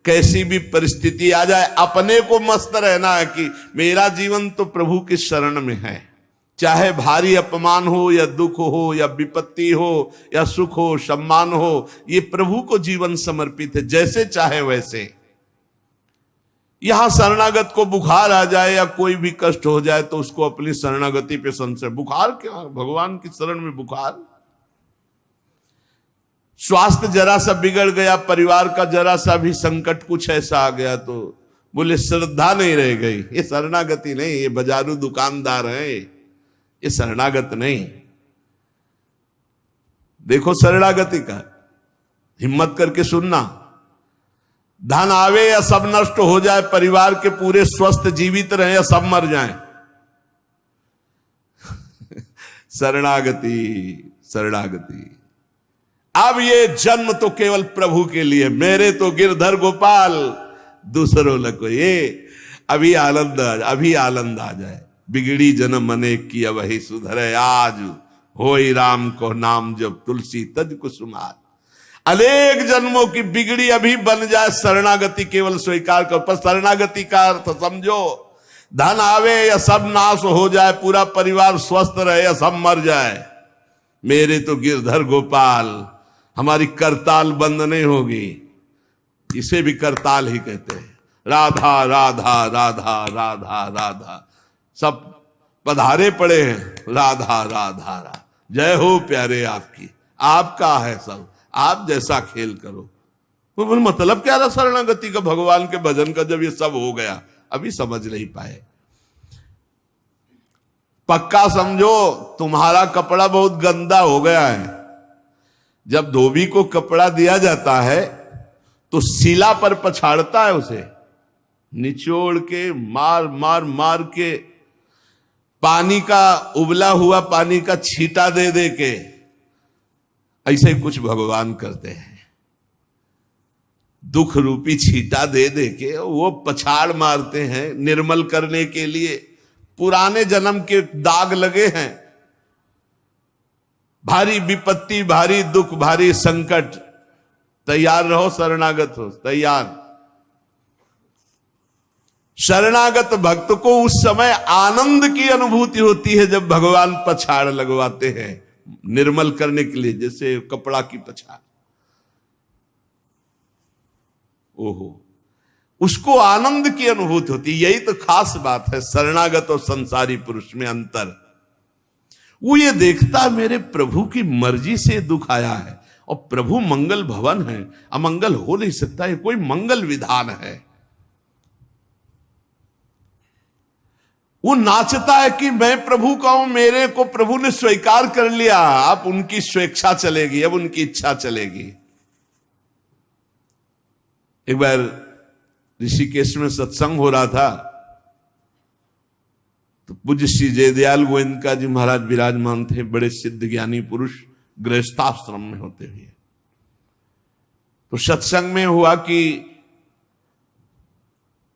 कैसी भी परिस्थिति आ जाए अपने को मस्त रहना है कि मेरा जीवन तो प्रभु के शरण में है। चाहे भारी अपमान हो या दुख हो या विपत्ति हो या सुख हो सम्मान हो, ये प्रभु को जीवन समर्पित है, जैसे चाहे वैसे। यहां शरणागत को बुखार आ जाए या कोई भी कष्ट हो जाए तो उसको अपनी शरणागति पे संशय। बुखार क्या, भगवान की शरण में बुखार। स्वास्थ्य जरा सा बिगड़ गया, परिवार का जरा सा भी संकट कुछ ऐसा आ गया तो बोले श्रद्धा नहीं रह गई। ये शरणागति नहीं, ये बाजारू दुकानदार है, ये शरणागत नहीं। देखो शरणागति का हिम्मत करके सुनना। धन आवे या सब नष्ट हो जाए, परिवार के पूरे स्वस्थ जीवित रहे या सब मर जाएं, शरणागति शरणागति। अब ये जन्म तो केवल प्रभु के लिए, मेरे तो गिरधर गोपाल दूसरों लको। ये अभी आनंद आ जाए। बिगड़ी जन्म अनेक की वही सुधरे, आज होई राम को नाम जब तुलसी तज कुसुमार। अनेक जन्मों की बिगड़ी अभी बन जाए, शरणागति केवल स्वीकार कर। पर शरणागति का अर्थ समझो, धन आवे या सब नाश हो जाए, पूरा परिवार स्वस्थ रहे या सब मर जाए, मेरे तो गिरधर गोपाल, हमारी करताल बंद नहीं होगी। इसे भी करताल ही कहते हैं। राधा राधा राधा राधा राधा, सब पधारे पड़े हैं। राधा राधा राधा, जय हो प्यारे आपकी, आपका है सब, आप जैसा खेल करो। तो मतलब क्या रहा शरणागति का, भगवान के भजन का, जब ये सब हो गया अभी समझ नहीं पाए। पक्का समझो तुम्हारा कपड़ा बहुत गंदा हो गया है। जब धोबी को कपड़ा दिया जाता है तो शिला पर पछाड़ता है, उसे निचोड़ के मार मार मार के, पानी का उबला हुआ पानी का छींटा दे दे के, ऐसे ही कुछ भगवान करते हैं। दुख रूपी छींटा दे दे के वो पछाड़ मारते हैं निर्मल करने के लिए। पुराने जन्म के दाग लगे हैं, भारी विपत्ति, भारी दुख, भारी संकट, तैयार रहो, शरणागत हो, तैयार। शरणागत भक्त को उस समय आनंद की अनुभूति होती है जब भगवान पछाड़ लगवाते हैं निर्मल करने के लिए, जैसे कपड़ा की पछाड़। ओहो, उसको आनंद की अनुभूति होती। यही तो खास बात है शरणागत और संसारी पुरुष में अंतर। वो ये देखता मेरे प्रभु की मर्जी से दुख आया है और प्रभु मंगल भवन है, अमंगल हो नहीं सकता, ये कोई मंगल विधान है। वो नाचता है कि मैं प्रभु का हूं, मेरे को प्रभु ने स्वीकार कर लिया, अब उनकी स्वेच्छा चलेगी, अब उनकी इच्छा चलेगी। एक बार ऋषिकेश में सत्संग हो रहा था तो पूज्य श्री जयदयाल गोविंदका जी महाराज विराजमान थे, बड़े सिद्ध ज्ञानी पुरुष, गृहस्थाश्रम में होते हुए। तो सत्संग में हुआ कि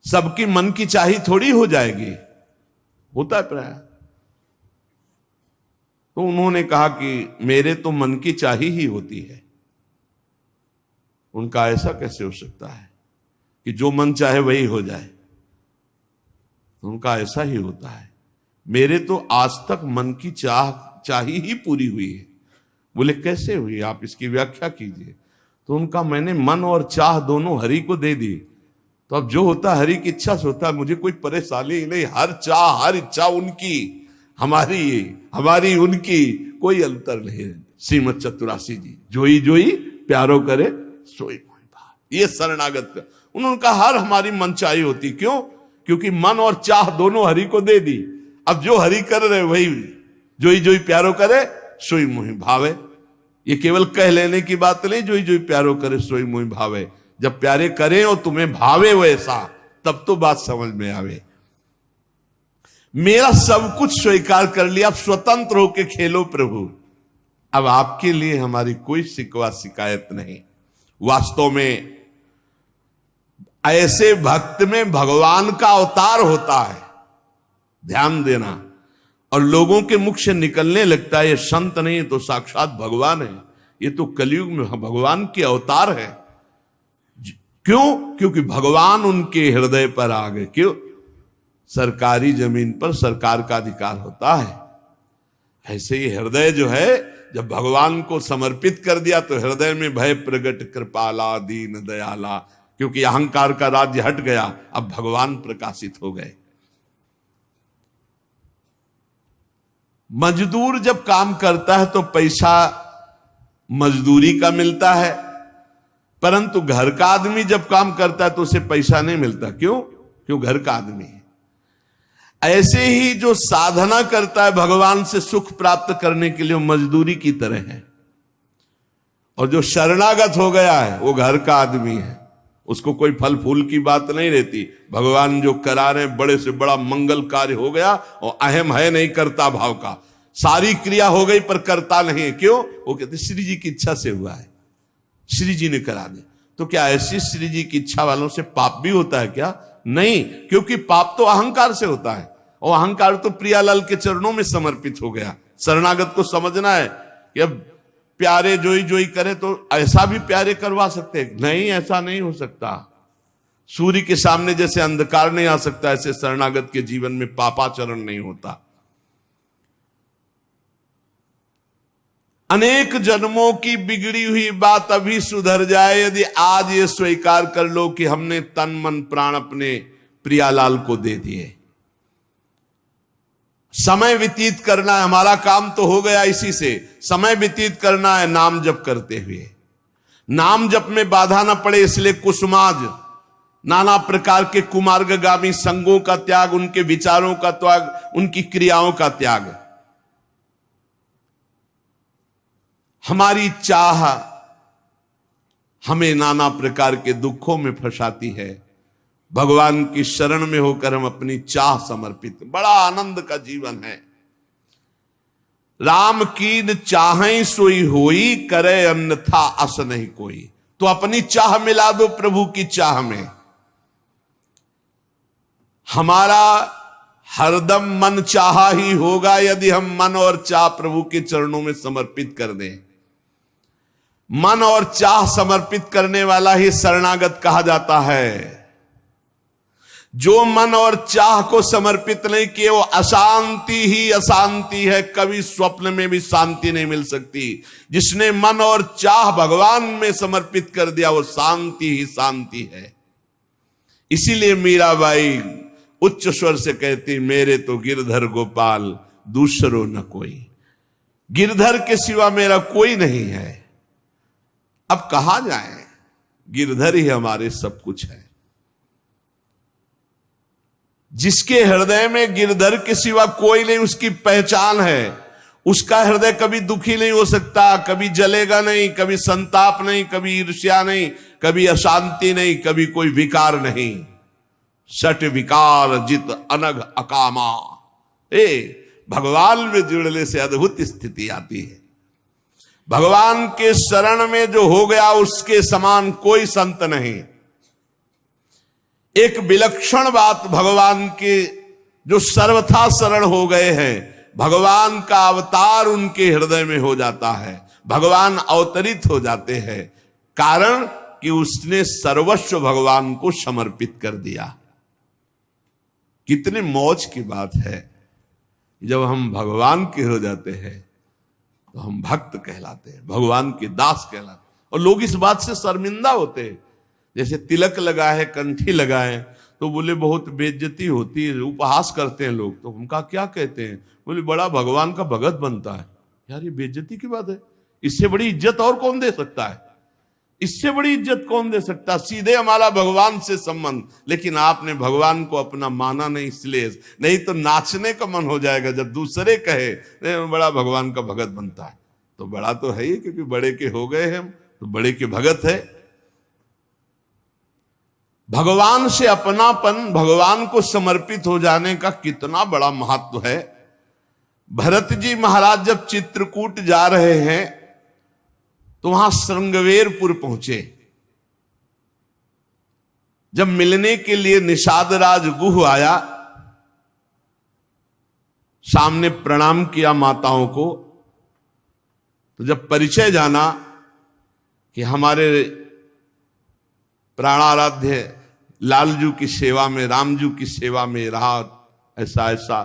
सबकी मन की चाही थोड़ी हो जाएगी, होता है प्राय। तो उन्होंने कहा कि मेरे तो मन की चाही ही होती है। उनका ऐसा कैसे हो सकता है कि जो मन चाहे वही हो जाए? उनका ऐसा ही होता है, मेरे तो आज तक मन की चाही ही पूरी हुई है। बोले कैसे हुई, आप इसकी व्याख्या कीजिए। तो उनका मैंने मन और चाह दोनों हरि को दे दी, तो अब जो होता हरि की इच्छा से होता है, मुझे कोई परेशानी ही नहीं। हर चाह हर इच्छा उनकी, हमारी उनकी कोई अंतर नहीं। श्रीमद चतुरासी जी, जोई जोई प्यारो करे सोई मोहि भाव, ये शरणागत का। उन्होंने कहा हर हमारी मनचाही होती, क्यों? क्योंकि मन और चाह दोनों हरि को दे दी। अब जो हरि कर रहे वही जोई जोई प्यारो करे सोई मोहि भावे। ये केवल कह लेने की बात नहीं, जोई जोई प्यारो करे सोई मोहि भावे। जब प्यारे करें और तुम्हें भावे वैसा, तब तो बात समझ में आवे। मेरा सब कुछ स्वीकार कर लिया, अब स्वतंत्र होके खेलो प्रभु। अब आपके लिए हमारी कोई शिकवा शिकायत नहीं। वास्तव में ऐसे भक्त में भगवान का अवतार होता है, ध्यान देना। और लोगों के मुख से निकलने लगता है ये संत नहीं तो साक्षात भगवान है, ये तो कलयुग में भगवान के अवतार है। क्यों? क्योंकि भगवान उनके हृदय पर आ गए। क्यों? सरकारी जमीन पर सरकार का अधिकार होता है। ऐसे ही हृदय जो है, जब भगवान को समर्पित कर दिया तो हृदय में भय प्रगट कृपाला दीन दयाला, क्योंकि अहंकार का राज्य हट गया, अब भगवान प्रकाशित हो गए। मजदूर जब काम करता है तो पैसा मजदूरी का मिलता है, परंतु घर का आदमी जब काम करता है तो उसे पैसा नहीं मिलता। क्यों? क्यों? घर का आदमी है। ऐसे ही जो साधना करता है भगवान से सुख प्राप्त करने के लिए, मजदूरी की तरह है। और जो शरणागत हो गया है वो घर का आदमी है, उसको कोई फल फूल की बात नहीं रहती। भगवान जो करा रहे बड़े से बड़ा मंगल कार्य हो गया और अहम है नहीं करता भाव का, सारी क्रिया हो गई पर करता नहीं है। क्यों? वो कहते श्री जी की इच्छा से हुआ है, श्री जी ने करा दे। तो क्या ऐसी श्री जी की इच्छा वालों से पाप भी होता है क्या? नहीं, क्योंकि पाप तो अहंकार से होता है, और अहंकार तो प्रियालाल के चरणों में समर्पित हो गया। शरणागत को समझना है कि अब प्यारे जोई जोई करे तो ऐसा भी प्यारे करवा सकते हैं? नहीं, ऐसा नहीं हो सकता। सूर्य के सामने जैसे अंधकार नहीं आ सकता, ऐसे शरणागत के जीवन में पापाचरण नहीं होता। अनेक जन्मों की बिगड़ी हुई बात अभी सुधर जाए यदि आज ये स्वीकार कर लो कि हमने तन मन प्राण अपने प्रियालाल को दे दिए। समय व्यतीत करना है, हमारा काम तो हो गया इसी से। समय व्यतीत करना है नाम जप करते हुए। नाम जप में बाधा ना पड़े इसलिए कुसुमाज, नाना प्रकार के कुमार्गगामी संगों का त्याग, उनके विचारों का त्याग, उनकी क्रियाओं का त्याग। हमारी चाह हमें नाना प्रकार के दुखों में फंसाती है। भगवान की शरण में होकर हम अपनी चाह समर्पित, बड़ा आनंद का जीवन है। राम कीन चाहें सोई होई, करे अन्यथा अस नहीं कोई। तो अपनी चाह मिला दो प्रभु की चाह में। हमारा हरदम मन चाहा ही होगा यदि हम मन और चाह प्रभु के चरणों में समर्पित कर दें। मन और चाह समर्पित करने वाला ही शरणागत कहा जाता है। जो मन और चाह को समर्पित नहीं किए वो अशांति ही अशांति है, कभी स्वप्न में भी शांति नहीं मिल सकती। जिसने मन और चाह भगवान में समर्पित कर दिया वो शांति ही शांति है। इसीलिए मीराबाई उच्च स्वर से कहती, मेरे तो गिरधर गोपाल दूसरो न कोई। गिरधर के सिवा मेरा कोई नहीं है। अब कहां जाए, गिरधर ही हमारे सब कुछ है। जिसके हृदय में गिरधर के सिवा कोई नहीं, उसकी पहचान है। उसका हृदय कभी दुखी नहीं हो सकता, कभी जलेगा नहीं, कभी संताप नहीं, कभी ईर्ष्या नहीं, कभी अशांति नहीं, कभी कोई विकार नहीं। सट विकार जित अनघ अकामा। भगवान में जुड़ने से अद्भुत स्थिति आती है। भगवान के शरण में जो हो गया उसके समान कोई संत नहीं। एक विलक्षण बात, भगवान के जो सर्वथा शरण हो गए हैं, भगवान का अवतार उनके हृदय में हो जाता है। भगवान अवतरित हो जाते हैं, कारण कि उसने सर्वस्व भगवान को समर्पित कर दिया। कितने मौज की बात है, जब हम भगवान के हो जाते हैं तो हम भक्त कहलाते हैं, भगवान के दास कहलाते हैं। और लोग इस बात से शर्मिंदा होते हैं। जैसे तिलक लगाए, कंठी लगाए तो बोले बहुत बेइज्जती होती है, उपहास करते हैं लोग। तो उनका क्या कहते हैं? बोले बड़ा भगवान का भगत बनता है। यार ये बेइज्जती की बात है। इससे बड़ी इज्जत और कौन दे सकता है? इससे बड़ी इज्जत कौन दे सकता? सीधे हमारा भगवान से संबंध। लेकिन आपने भगवान को अपना माना नहीं, इसलिए नहीं तो नाचने का मन हो जाएगा जब दूसरे कहे बड़ा भगवान का भगत बनता है। तो बड़ा तो है ही, क्योंकि बड़े के हो गए हम तो बड़े के भगत है। भगवान से अपनापन, भगवान को समर्पित हो जाने का कितना बड़ा महत्व है। भरत जी महाराज जब चित्रकूट जा रहे हैं तो वहां श्रृंगवेरपुर पहुंचे। जब मिलने के लिए निषाद राज गुह आया, सामने प्रणाम किया माताओं को। तो जब परिचय जाना कि हमारे प्राणाराध्य लालजू की सेवा में, रामजू की सेवा में रहा, ऐसा ऐसा।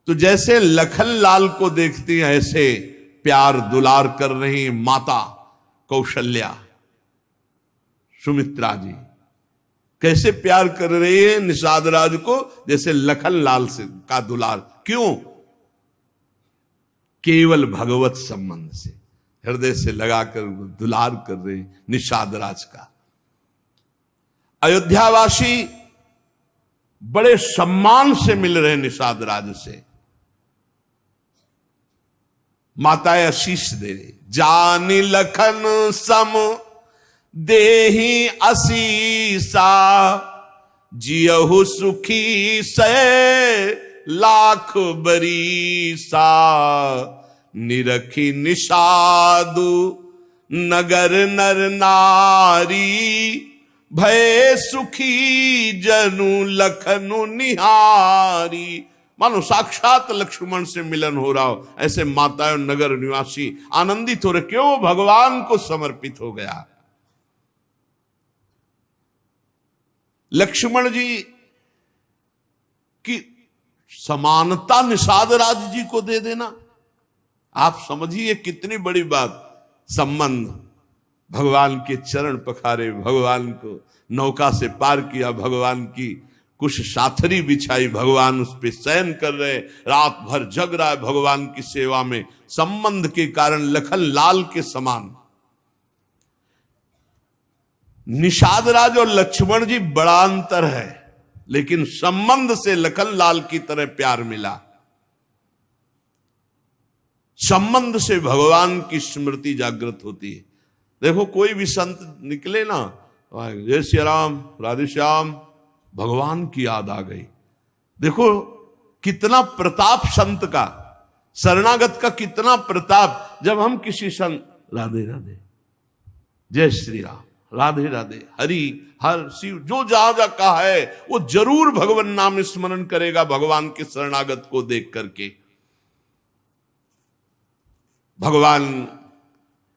तो जैसे लखन लाल को देखती हैं ऐसे प्यार दुलार कर रही माता कौशल्या, सुमित्रा जी कैसे प्यार कर रही है निषाद राज को, जैसे लखन लाल से का दुलार। क्यों? केवल भगवत संबंध से, हृदय से लगाकर दुलार कर रहे निषाद राज का। अयोध्यावासी बड़े सम्मान से मिल रहे निषाद राज से, माताएं आशीष दे रही, जानी लखन सम देही असीसा, जियहु सुखी से लाख बरीसा, निरखी निषादु नगर नर नारी, भय सुखी जनु लखनु निहारी। मानो साक्षात लक्ष्मण से मिलन हो रहा हो, ऐसे माताएं और नगर निवासी आनंदित हो रहे। क्यों? भगवान को समर्पित हो गया। लक्ष्मण जी की समानता निषाद राज जी को दे देना, आप समझिए कितनी बड़ी बात। संबंध, भगवान के चरण पखारे, भगवान को नौका से पार किया, भगवान की कुछ साथरी बिछाई, भगवान उस पे शयन कर रहे, रात भर जग रहा है भगवान की सेवा में। संबंध के कारण लखन लाल के समान। निषाद राज और लक्ष्मण जी बड़ा अंतर है, लेकिन संबंध से लखन लाल की तरह प्यार मिला। संबंध से भगवान की स्मृति जागृत होती है। देखो कोई भी संत निकले ना, जय श्री राम, राधे श्याम, भगवान की याद आ गई। देखो कितना प्रताप संत का, शरणागत का कितना प्रताप। जब हम किसी संत, राधे राधे, जय श्री राम, राधे राधे, हरि हर शिव, जो जहां जहां कहा है वो जरूर भगवान नाम स्मरण करेगा भगवान के शरणागत को देख करके। भगवान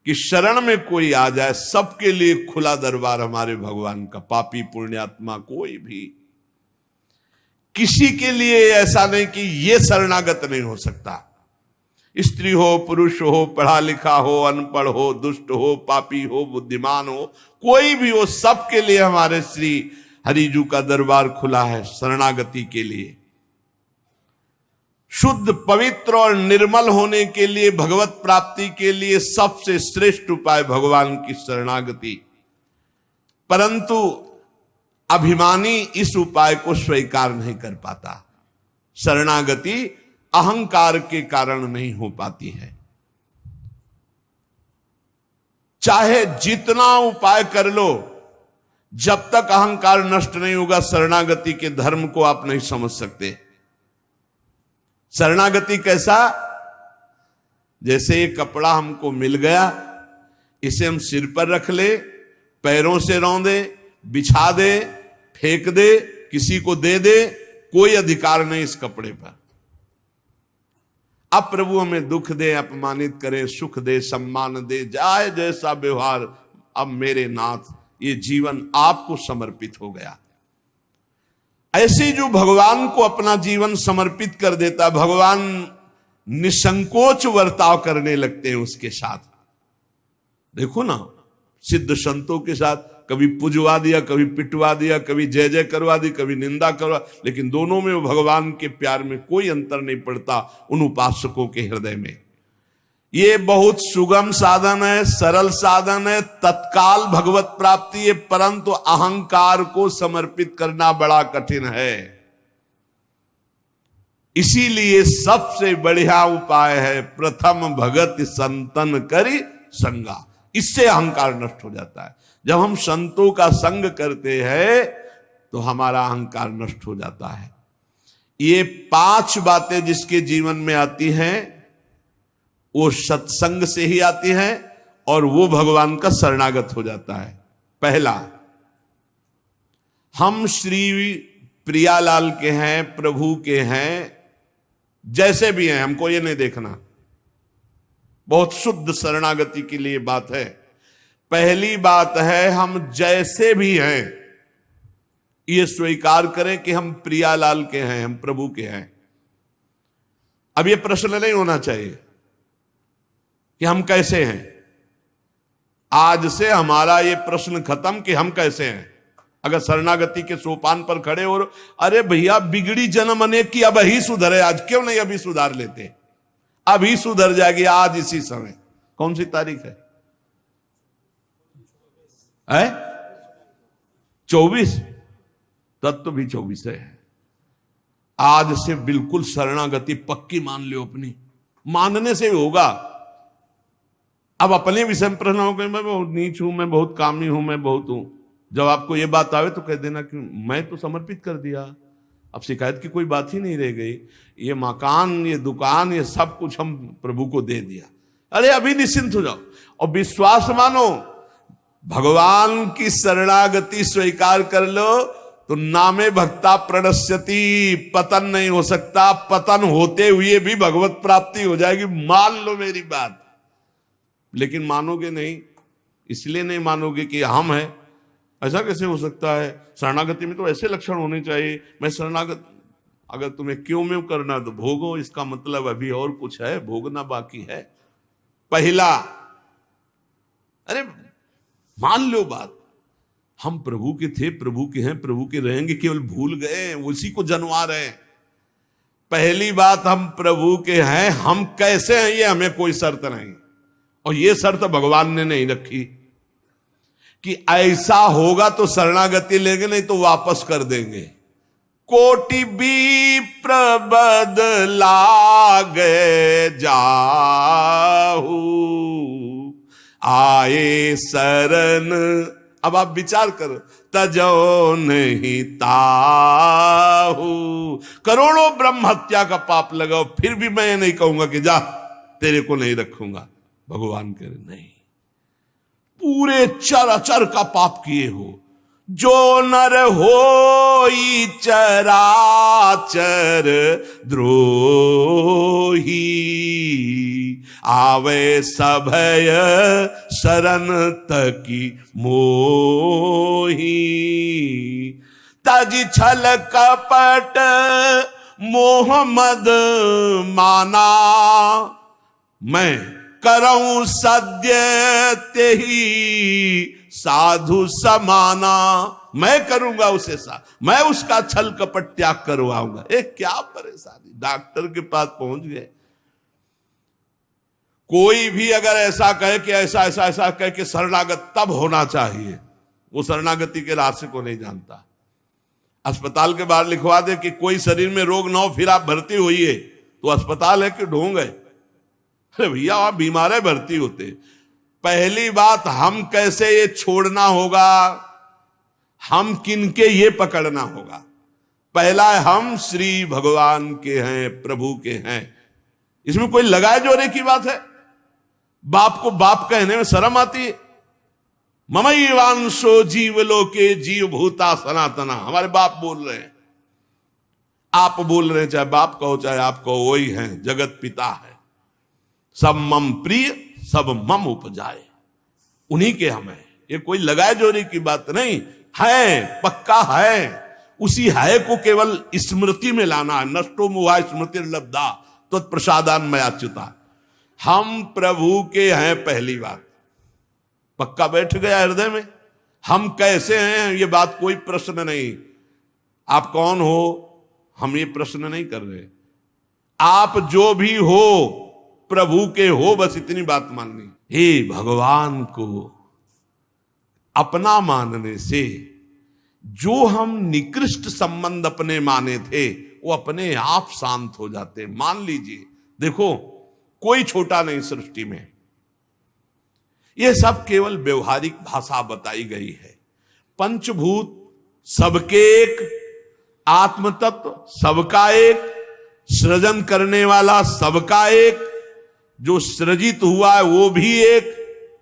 कि शरण में कोई आ जाए, सबके लिए खुला दरबार हमारे भगवान का। पापी पुण्यात्मा कोई भी, किसी के लिए ऐसा नहीं कि ये शरणागत नहीं हो सकता। स्त्री हो, पुरुष हो, पढ़ा लिखा हो, अनपढ़ हो, दुष्ट हो, पापी हो, बुद्धिमान हो, कोई भी हो, सबके लिए हमारे श्री हरिजू का दरबार खुला है शरणागति के लिए। शुद्ध, पवित्र और निर्मल होने के लिए, भगवत प्राप्ति के लिए सबसे श्रेष्ठ उपाय भगवान की शरणागति। परंतु अभिमानी इस उपाय को स्वीकार नहीं कर पाता। शरणागति अहंकार के कारण नहीं हो पाती है। चाहे जितना उपाय कर लो, जब तक अहंकार नष्ट नहीं होगा, शरणागति के धर्म को आप नहीं समझ सकते। शरणागति कैसा? जैसे ये कपड़ा हमको मिल गया, इसे हम सिर पर रख ले, पैरों से रौंदे, बिछा दे, फेंक दे, किसी को दे दे, कोई अधिकार नहीं इस कपड़े पर। अब प्रभु हमें दुख दे, अपमानित करे, सुख दे, सम्मान दे, जाए जैसा व्यवहार, अब मेरे नाथ ये जीवन आपको समर्पित हो गया। ऐसे जो भगवान को अपना जीवन समर्पित कर देता, भगवान निसंकोच वर्ताव करने लगते हैं उसके साथ। देखो ना, सिद्ध संतों के साथ कभी पुजवा दिया, कभी पिटवा दिया, कभी जय जय करवा दी, कभी निंदा करवा, लेकिन दोनों में वो भगवान के प्यार में कोई अंतर नहीं पड़ता उन उपासकों के हृदय में। ये बहुत सुगम साधन है, सरल साधन है, तत्काल भगवत प्राप्ति है, परंतु अहंकार को समर्पित करना बड़ा कठिन है। इसीलिए सबसे बढ़िया उपाय है प्रथम भगत संतन करी संगा। इससे अहंकार नष्ट हो जाता है। जब हम संतों का संग करते हैं तो हमारा अहंकार नष्ट हो जाता है। ये 5 बातें जिसके जीवन में आती हैं वो सत्संग से ही आती है और वो भगवान का शरणागत हो जाता है। पहला, हम श्री प्रियालाल के हैं, प्रभु के हैं, जैसे भी हैं, हमको ये नहीं देखना। बहुत शुद्ध शरणागति के लिए बात है। पहली बात है हम जैसे भी हैं ये स्वीकार करें कि हम प्रियालाल के हैं, हम प्रभु के हैं। अब ये प्रश्न नहीं होना चाहिए कि हम कैसे हैं। आज से हमारा ये प्रश्न खत्म कि हम कैसे हैं। अगर शरणागति के सोपान पर खड़े और अरे भैया बिगड़ी जन्म अनेक की, अब ही सुधरे, आज क्यों नहीं अभी सुधार लेते, अभी सुधर जाएगी आज इसी समय। कौन सी तारीख है? 24। तत्व भी 24 है। आज से बिल्कुल शरणागति पक्की मान लो अपनी, मानने से होगा। अब अपने विषय में प्रश्न हो गए, मैं बहुत नीच हूं, मैं बहुत कामी हूं, मैं बहुत हूं। जब आपको ये बात आवे तो कह देना कि मैं तो समर्पित कर दिया, अब शिकायत की कोई बात ही नहीं रह गई। ये मकान, ये दुकान, ये सब कुछ हम प्रभु को दे दिया। अरे अभी निश्चिंत हो जाओ और विश्वास मानो, भगवान की शरणागति स्वीकार कर लो तो नामे भक्ता प्रणश्यति, पतन नहीं हो सकता। पतन होते हुए भी भगवत प्राप्ति हो जाएगी, मान लो मेरी बात। लेकिन मानोगे नहीं, इसलिए नहीं मानोगे कि हम हैं। ऐसा कैसे हो सकता है? शरणागति में तो ऐसे लक्षण होने चाहिए। मैं शरणागत, अगर तुम्हें क्यों में करना तो भोगो, इसका मतलब अभी और कुछ है, भोगना बाकी है। पहला, अरे मान लो बात, हम प्रभु के थे, प्रभु के हैं, प्रभु के रहेंगे, केवल भूल गए, उसी को जनवा रहे हैं। पहली बात, हम प्रभु के हैं, हम कैसे हैं ये हमें कोई शर्त नहीं, और ये शर्त भगवान ने नहीं रखी कि ऐसा होगा तो शरणागति लेंगे, नहीं तो वापस कर देंगे। कोटि भी प्रबदलागे जाहू, आए शरण। अब आप विचार करो, तजो नहीं ताहू। करोड़ों ब्रह्म हत्या का पाप लगाओ, फिर भी मैं नहीं कहूंगा कि जा तेरे को नहीं रखूंगा। भगवान कह रहे नहीं, पूरे चराचर का पाप किए हो, जो नर होई चराचर द्रोही, आवे सभय शरण तकी मोही। तज छल कपट मोह मद माना, मैं करऊं सद्य तेही साधु समाना। मैं करूंगा उसे मैं उसका छल कपट त्याग करवाऊंगा। क्या परेशानी, डॉक्टर के पास पहुंच गए। कोई भी अगर ऐसा कहे कि ऐसा ऐसा ऐसा कहे कि शरणागत तब होना चाहिए, वो शरणागति के रास्ते को नहीं जानता। अस्पताल के बाहर लिखवा दे कि कोई शरीर में रोग ना हो फिर आप भर्ती होइए, तो अस्पताल है कि ढोंग है? अरे भैया वहां बीमार है, भर्ती होते। पहली बात, हम कैसे ये छोड़ना होगा, हम किनके ये पकड़ना होगा। पहला है, हम श्री भगवान के हैं, प्रभु के हैं। इसमें कोई लगाए जोड़े की बात है? बाप को बाप कहने में शर्म आती है। ममैवांशो जीवलोके जीव भूता सनातना, हमारे बाप बोल रहे हैं, आप बोल रहे हैं, चाहे बाप कहो चाहे आप कहो, वही हैं, जगत पिता है। सब मम प्रिय सब मम उपजाए, उन्हीं के हम हैं। ये कोई लगाए जोड़ी की बात नहीं है, पक्का है। उसी है को केवल स्मृति में लाना है। नष्टो मुहा स्मृति लब्धा तत्प्रसादान मयाच्युता। हम प्रभु के हैं, पहली बात पक्का बैठ गया हृदय में। हम कैसे हैं ये बात कोई प्रश्न नहीं। आप कौन हो हम ये प्रश्न नहीं कर रहे। आप जो भी हो प्रभु के हो, बस इतनी बात माननी। हे भगवान को अपना मानने से जो हम निकृष्ट संबंध अपने माने थे वो अपने आप शांत हो जाते। मान लीजिए, देखो कोई छोटा नहीं सृष्टि में, ये सब केवल व्यवहारिक भाषा बताई गई है। पंचभूत सबके एक, आत्म तत्व सबका एक, सृजन करने वाला सबका एक, जो सृजित हुआ है वो भी एक।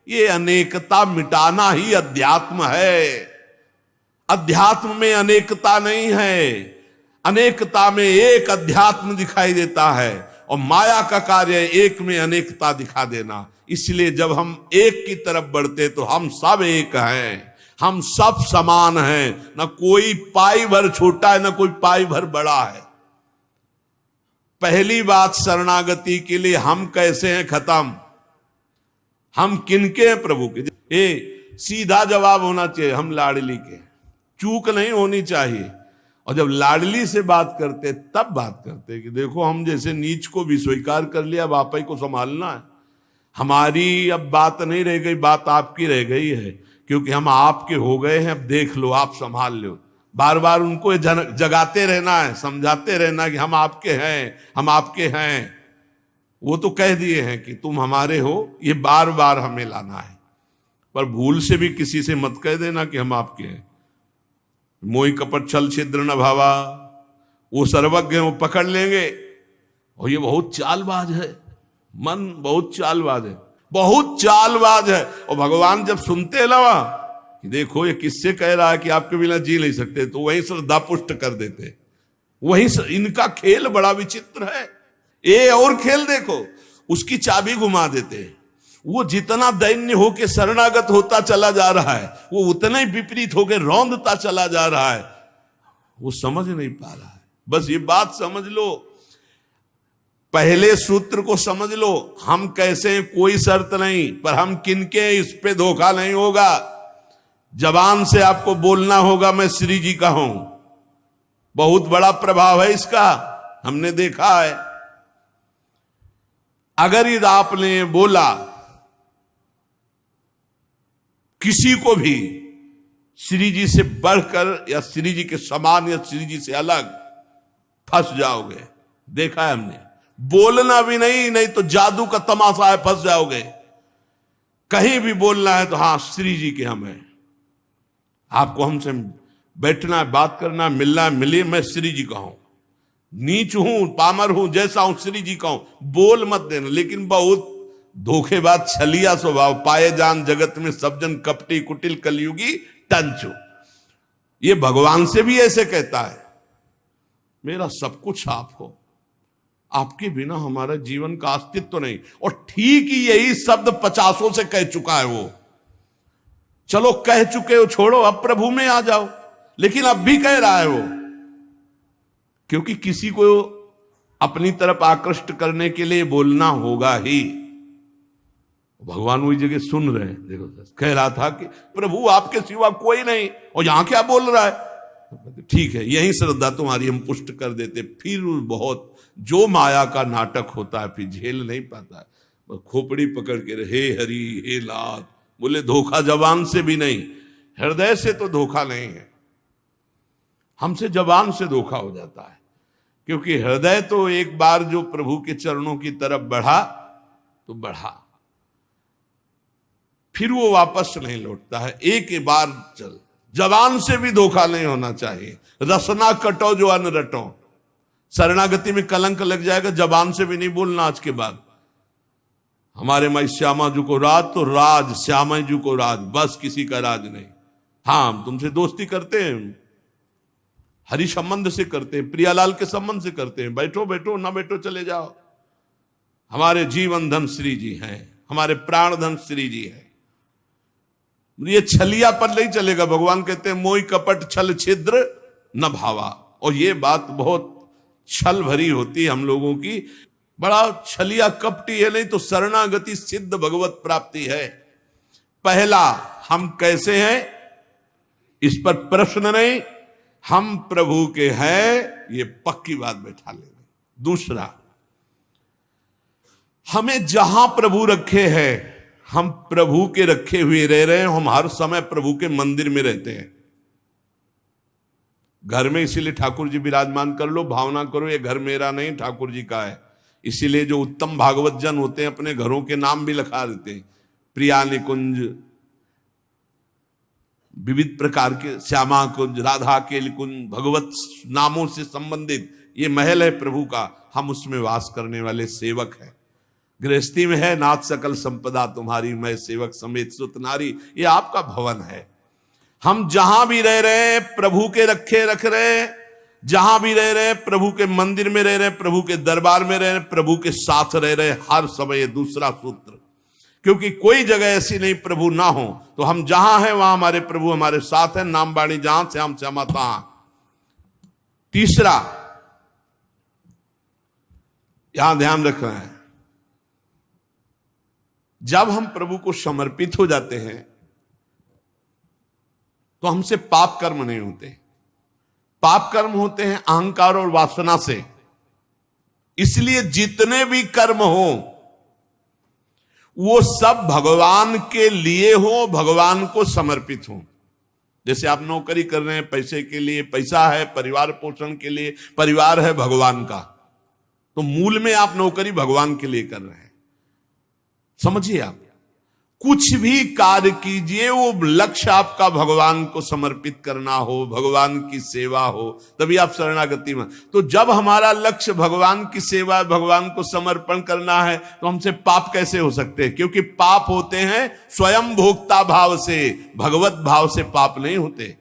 ये अनेकता मिटाना ही अध्यात्म है। अध्यात्म में अनेकता नहीं है, अनेकता में एक अध्यात्म दिखाई देता है, और माया का कार्य एक में अनेकता दिखा देना। इसलिए जब हम एक की तरफ बढ़ते तो हम सब एक हैं, हम सब समान हैं, न कोई पाई भर छोटा है न कोई पाई भर बड़ा है। पहली बात शरणागति के लिए हम कैसे हैं खत्म, हम किनके हैं प्रभु के। ये सीधा जवाब होना चाहिए, हम लाडली के, चूक नहीं होनी चाहिए। और जब लाडली से बात करते तब बात करते कि देखो हम जैसे नीच को भी स्वीकार कर लिया, अब आप ही को संभालना है, हमारी अब बात नहीं रह गई, बात आपकी रह गई है, क्योंकि हम आपके हो गए हैं, अब देख लो आप संभाल लो। बार बार उनको जगाते रहना है, समझाते रहना कि हम आपके हैं, हम आपके हैं। वो तो कह दिए हैं कि तुम हमारे हो, ये बार बार हमें लाना है। पर भूल से भी किसी से मत कह देना कि हम आपके हैं। मोहि कपट छल छिद्र न भावा, वो सर्वज्ञ हैं, वो पकड़ लेंगे। और ये बहुत चालबाज है, मन बहुत चालबाज है, बहुत चालबाज है। और भगवान जब सुनते लवा कि देखो ये किससे कह रहा है कि आपके बिना जी नहीं सकते, तो वहीं श्रद्धा पुष्ट कर देते। वहीं इनका खेल बड़ा विचित्र है। ये और खेल देखो, उसकी चाबी घुमा देते हैं। वो जितना दैन्य होके शरणागत होता चला जा रहा है, वो उतना ही विपरीत होके रौंदता चला जा रहा है। वो समझ नहीं पा रहा है। बस ये बात समझ लो, पहले सूत्र को समझ लो, हम कैसे हैं कोई शर्त नहीं, पर हम किनके हैं इस पे धोखा नहीं होगा। जबान से आपको बोलना होगा मैं श्री जी का हूं, बहुत बड़ा प्रभाव है इसका, हमने देखा है। अगर यदि आपने बोला किसी को भी श्री जी से बढ़कर या श्री जी के समान या श्री जी से अलग, फंस जाओगे। देखा है हमने, बोलना भी नहीं तो जादू का तमाशा है, फंस जाओगे। कहीं भी बोलना है तो हाँ श्री जी के हम हैं, आपको हमसे बैठना है, बात करना है, मिलना है, मिलिए, मैं श्री जी का हूं, नीच हूं, पामर हूं, जैसा हूं श्री जी का हूं, बोल मत देना। लेकिन बहुत धोखेबाज छलिया स्वभाव, पाए जान जगत में सब जन कपटी कुटिल कलयुगी टंचो। ये भगवान से भी ऐसे कहता है, मेरा सब कुछ आप हो, आपके बिना हमारा जीवन का अस्तित्व तो नहीं। और ठीक ही यही शब्द 50 से कह चुका है वो। चलो कह चुके हो, छोड़ो, अब प्रभु में आ जाओ। लेकिन अब भी कह रहा है वो, क्योंकि किसी को अपनी तरफ आकृष्ट करने के लिए बोलना होगा ही। भगवान वही जगह सुन रहे हैं। देखो कह रहा था कि प्रभु आपके सिवा कोई नहीं, और यहां क्या बोल रहा है। ठीक है, यही श्रद्धा तुम्हारी हम पुष्ट कर देते। फिर बहुत जो माया का नाटक होता है फिर झेल नहीं पाता है, खोपड़ी पकड़ के हे हरि हे लात बोले। धोखा जबान से भी नहीं, हृदय से तो धोखा नहीं है, हमसे जबान से धोखा हो जाता है। क्योंकि हृदय तो एक बार जो प्रभु के चरणों की तरफ बढ़ा तो बढ़ा, फिर वो वापस नहीं लौटता है। एक बार चल, जबान से भी धोखा नहीं होना चाहिए। रसना कटो जो अन्न रटो, शरणागति में कलंक लग जाएगा। जबान से भी नहीं बोलना आज के बाद, हमारे माई श्यामा जी को राज तो राज, श्यामा जी को राज, बस किसी का राज नहीं। हाँ हम तुमसे दोस्ती करते हैं, हरि संबंध से करते हैं, प्रियालाल के संबंध से करते हैं, बैठो बैठो, ना बैठो चले जाओ। हमारे जीवन धन श्री जी हैं, हमारे प्राण धन श्री जी हैं। ये छलिया पर नहीं चलेगा। भगवान कहते हैं मोहि कपट छल छिद्र न भावा। और ये बात बहुत छल भरी होती है हम लोगों की, बड़ा छलिया कपटी है। नहीं तो शरणागति सिद्ध भगवत प्राप्ति है। पहला, हम कैसे हैं इस पर प्रश्न नहीं, हम प्रभु के हैं ये पक्की बात बैठा लेंगे। दूसरा, हमें जहां प्रभु रखे हैं हम प्रभु के रखे हुए रह रहे हैं। हम हर समय प्रभु के मंदिर में रहते हैं, घर में। इसीलिए ठाकुर जी विराजमान कर लो, भावना करो ये घर मेरा नहीं ठाकुर जी का है। इसीलिए जो उत्तम भागवत जन होते हैं अपने घरों के नाम भी लिखा देते हैं, प्रिया निकुंज, विविध प्रकार के श्यामा कुंज, राधा के कुंज, भगवत नामों से संबंधित ये महल है प्रभु का। हम उसमें वास करने वाले सेवक हैं। गृहस्थी में है नाथ सकल संपदा तुम्हारी, मैं सेवक समेत सुत नारी, ये आपका भवन है। हम जहां भी रह रहे हैं प्रभु के रखे रख रहे हैं, जहां भी रह रहे हैं प्रभु के मंदिर में रह रहे हैं, प्रभु के दरबार में रह रहे हैं, प्रभु के साथ रह रहे हैं हर समय। दूसरा सूत्र, क्योंकि कोई जगह ऐसी नहीं प्रभु ना हो। तो हम जहां हैं वहां हमारे प्रभु हमारे साथ हैं। नाम बाणी जहां से हम श्यामा तहां। तीसरा यहां ध्यान रखना है, जब हम प्रभु को समर्पित हो जाते हैं तो हमसे पाप कर्म नहीं होते। पाप कर्म होते हैं अहंकार और वासना से। इसलिए जितने भी कर्म हो वो सब भगवान के लिए हो, भगवान को समर्पित हो। जैसे आप नौकरी कर रहे हैं पैसे के लिए, पैसा है परिवार पोषण के लिए, परिवार है भगवान का, तो मूल में आप नौकरी भगवान के लिए कर रहे हैं। समझिए, आप कुछ भी कार्य कीजिए वो लक्ष्य आपका भगवान को समर्पित करना हो, भगवान की सेवा हो, तभी आप शरणागति में। तो जब हमारा लक्ष्य भगवान की सेवा, भगवान को समर्पण करना है, तो हमसे पाप कैसे हो सकते हैं? क्योंकि पाप होते हैं स्वयं भोक्ता भाव से, भगवत भाव से पाप नहीं होते।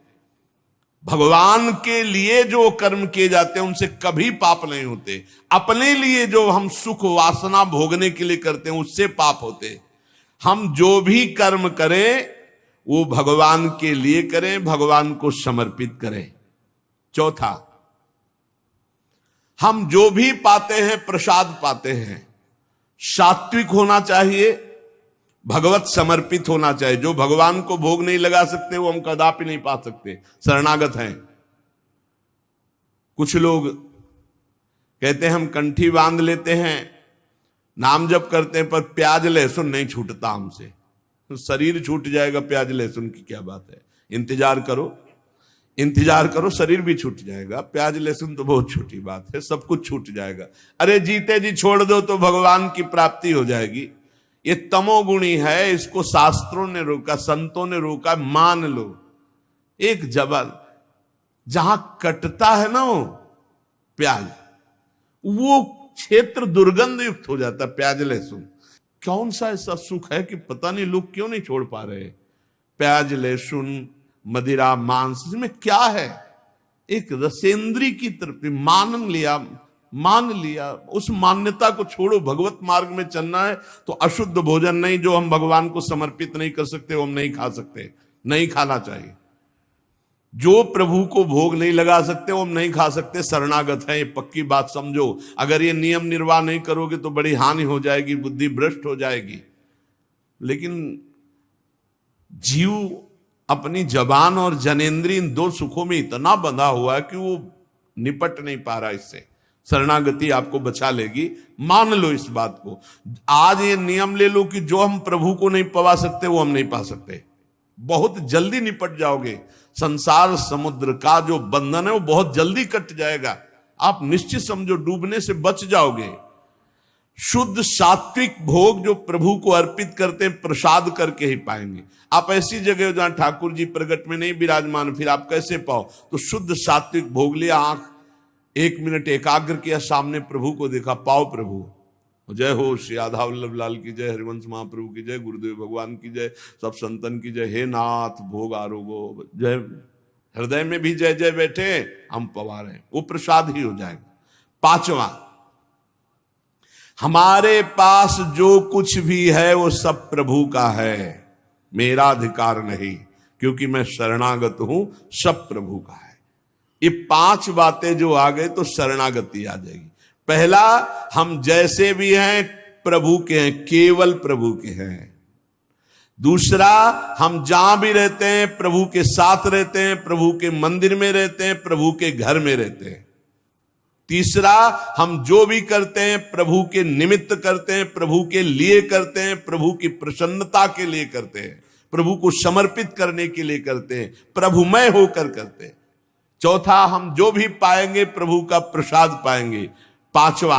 भगवान के लिए जो कर्म किए जाते हैं उनसे कभी पाप नहीं होते। अपने लिए जो हम सुख वासना भोगने के लिए करते हैं उससे पाप होते। हम जो भी कर्म करें वो भगवान के लिए करें, भगवान को समर्पित करें। चौथा, हम जो भी पाते हैं प्रसाद पाते हैं, सात्विक होना चाहिए, भगवत समर्पित होना चाहिए। जो भगवान को भोग नहीं लगा सकते वो हम कदापि नहीं पा सकते, शरणागत हैं। कुछ लोग कहते हैं हम कंठी बांध लेते हैं, नाम जप करते हैं, पर प्याज लहसुन नहीं छूटता हमसे। तो शरीर छूट जाएगा, प्याज लहसुन की क्या बात है? इंतजार करो, इंतजार करो, शरीर भी छूट जाएगा। प्याज लहसुन तो बहुत छोटी बात है, सब कुछ छूट जाएगा। अरे जीते जी छोड़ दो तो भगवान की प्राप्ति हो जाएगी। ये तमोगुणी है, इसको शास्त्रों ने रोका, संतों ने रोका। मान लो एक जबल जहां कटता है ना वो प्याज, वो क्षेत्र दुर्गंध युक्त हो जाता। प्याज लहसुन कौन सा ऐसा सुख है कि पता नहीं लोग क्यों नहीं छोड़ पा रहे? प्याज लहसुन मदिरा मांस, इसमें क्या है? एक रसेंद्री की तरफ मान लिया। उस मान्यता को छोड़ो। भगवत मार्ग में चलना है तो अशुद्ध भोजन नहीं, जो हम भगवान को समर्पित नहीं कर सकते वो हम नहीं खा सकते, नहीं खाना चाहिए। जो प्रभु को भोग नहीं लगा सकते वो हम नहीं खा सकते, शरणागत है। ये पक्की बात समझो। अगर ये नियम निर्वाह नहीं करोगे तो बड़ी हानि हो जाएगी, बुद्धि भ्रष्ट हो जाएगी। लेकिन जीव अपनी जबान और जनेंद्रिय इन दो सुखों में इतना बंधा हुआ है कि वो निपट नहीं पा रहा इससे। शरणागति आपको बचा लेगी, मान लो इस बात को। आज ये नियम ले लो कि जो हम प्रभु को नहीं पवा सकते वो हम नहीं पा सकते। बहुत जल्दी निपट जाओगे। संसार समुद्र का जो बंधन है वो बहुत जल्दी कट जाएगा। आप निश्चित समझो डूबने से बच जाओगे। शुद्ध सात्विक भोग जो प्रभु को अर्पित करते हैं प्रसाद करके ही पाएंगे। आप ऐसी जगह जहां ठाकुर जी प्रगट में नहीं विराजमान, फिर आप कैसे पाओ? तो शुद्ध सात्विक भोग लिया, आंख 1 मिनट एकाग्र किया, सामने प्रभु को देखा, पाओ प्रभु। जय हो श्री राधा वल्लभ लाल की जय, हरिवंश महाप्रभु की जय, गुरुदेव भगवान की जय, सब संतन की जय। हे नाथ भोग आरोगो जय। हृदय में भी जय जय बैठे, हम पवा रहे हैं, वो प्रसाद ही हो जाएगा। पांचवा, हमारे पास जो कुछ भी है वो सब प्रभु का है, मेरा अधिकार नहीं, क्योंकि मैं शरणागत हूं, सब प्रभु का है। ये 5 बातें जो आ गए तो शरणागति आ जाएगी। पहला, हम जैसे भी हैं प्रभु के हैं, केवल प्रभु के हैं। दूसरा, हम जहां भी रहते हैं प्रभु के साथ रहते हैं, प्रभु के मंदिर में रहते हैं, प्रभु के घर में रहते हैं। तीसरा, हम जो भी करते हैं प्रभु के निमित्त करते हैं, प्रभु के लिए करते हैं, प्रभु की प्रसन्नता के लिए करते हैं, प्रभु को समर्पित करने के लिए करते हैं, प्रभुमय होकर करते हैं। चौथा, हम जो भी पाएंगे प्रभु का प्रसाद पाएंगे। पांचवा,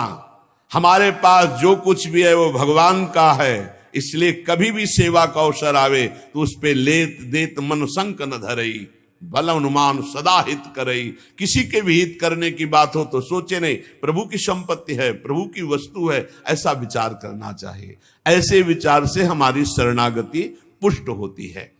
हमारे पास जो कुछ भी है वो भगवान का है, इसलिए कभी भी सेवा का अवसर आवे तो उस पे लेत देत मन संक न धरई, भल अनुमान सदा हित करई। किसी के भी हित करने की बात हो तो सोचे नहीं, प्रभु की संपत्ति है, प्रभु की वस्तु है, ऐसा विचार करना चाहिए। ऐसे विचार से हमारी शरणागति पुष्ट होती है।